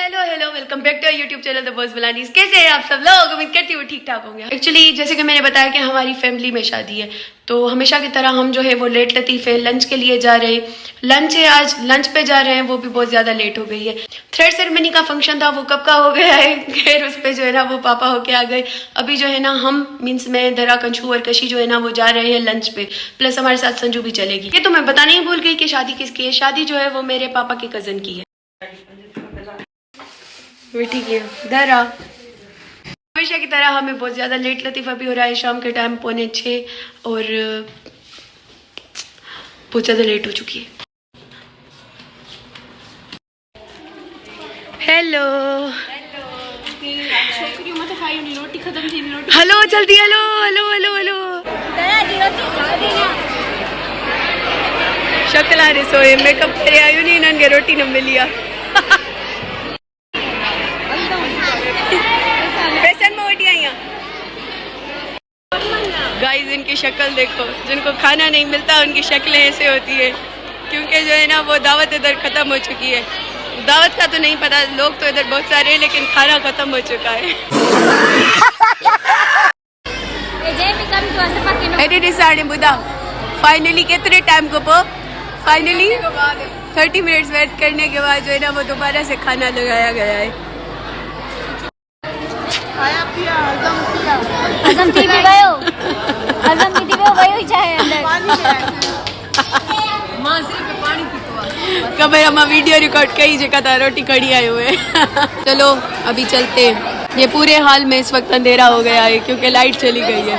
Hello welcome back to YouTube channel the boss बुलानीज। कैसे हैं आप सब लोग? उम्मीद करती हूँ ठीक ठाक होंगे। एक्चुअली जैसे कि मैंने बताया कि हमारी फैमिली में शादी है, तो हमेशा की तरह हम जो है वो लेट लतीफ़े लंच के लिए जा रहे हैं। लंच है, आज लंच पे जा रहे हैं, वो भी बहुत ज़्यादा लेट हो गई है। थ्रेड सेरेमनी का फंक्शन था, वो कब का हो गया है, खैर उस पर जो है ना वो पापा होके आ गए। अभी जो है ना हम मीन्स मैं दरा कंशू और कशी जो है ना वो जा रहे हैं लंच पे, प्लस हमारे साथ संजू भी चलेगी। ये तो मैं बताना ही भूल गई कि शादी किसकी है। शादी जो है वो मेरे पापा के कज़न की है। ठीक है दरा, हमेशा की तरह हमें बहुत ज़्यादा लेट लतीफ़ा भी हो रहा है। शाम के टाइम 5:45 और बहुत ज़्यादा लेट हो चुकी है। हेलो हेलो जल्दी हेलो हेलो हेलो हेलो शक्ल आ रही सोए मेकअप करे आयु नहीं इन्होंने रोटी न मिलिया। गाइस इनकी शक्ल देखो, जिनको खाना नहीं मिलता उनकी शक्लें ऐसे होती है, क्योंकि जो है ना वो दावत इधर खत्म हो चुकी है। दावत का तो नहीं पता, लोग तो इधर बहुत सारे हैं, लेकिन खाना खत्म हो चुका है। फाइनली कितने टाइम को पो फाइनली 30 मिनट्स वेट करने के बाद जो है ना वो दोबारा से खाना लगाया गया है। हजम थी भी गयो, हजम थी भी गयो चाहे अंदर मां सिर्फ पानी पीतो कब हम वीडियो रिकॉर्ड कई जगह था, रोटी कड़ी आए हुए। चलो अभी चलते हैं। ये पूरे हाल में इस वक्त अंधेरा हो गया है क्योंकि लाइट चली गई है।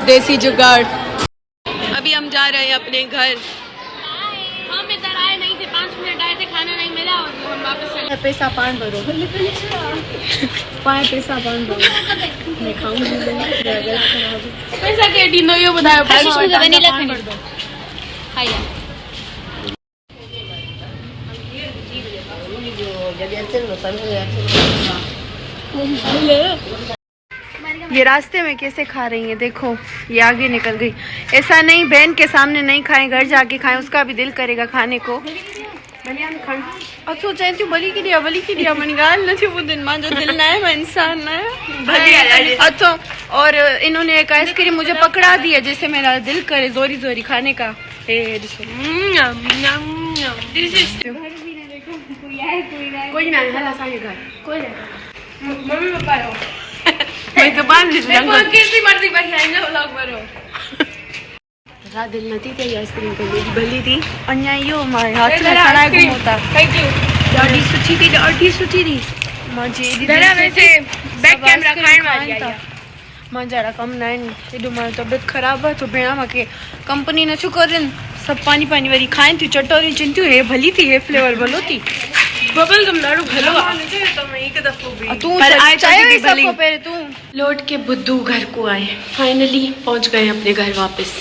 देसी जुगाड़। अभी हम जा रहे हैं अपने घर। हम इधर आए नहीं थे, 5 मिनट आए थे, खाना नहीं मिला और हम वापस चले। पैसा पान भरो, पैसा पान भरो, मैं खाऊंगी पैसा के डी नो यो बतायो पैसा वनीला खाने दो हाय ये रास्ते में कैसे खा रही है, देखो ये आगे निकल गई। ऐसा नहीं बहन के सामने नहीं खाएं, घर जाके खाएं, उसका भी दिल करेगा खाने को। अच्छा चाहे बली की दिया मन गाल नहीं वो दिन मान जो दिल ना है मैं इंसान ना है। अच्छा और इन्होंने एक आइसक्रीम मुझे पकड़ा दी है, जैसे मेरा दिल करे जोरी जोरी खाने का। कोई ना हला सारे घर कोई मम्मी पापा रहो मैं तो बांध दी किसी मर्जी पर आएंगे व्लॉग करो। रा दिल नती थी आइसक्रीम के लिए भली थी अन्या यो मारे हाथ में खड़ा है होता। थैंक यू दादी सुची थी मुझे दरा वैसे बैक कैमरा खाने वाली आई मां जरा कम नहीं एडो मार तबियत खराब है तो बेणा माके कंपनी न छु करन सब पानी पानी वाली खाएं थी चटोरी चिंतु है भली थी है फ्लेवर भलो थी बबल गम नाड़ू भलो तो मैं एक दफो भी तू चाहे सबको पहले तू लौट के बुद्धू घर को आए। फाइनली पहुंच गए अपने घर वापस।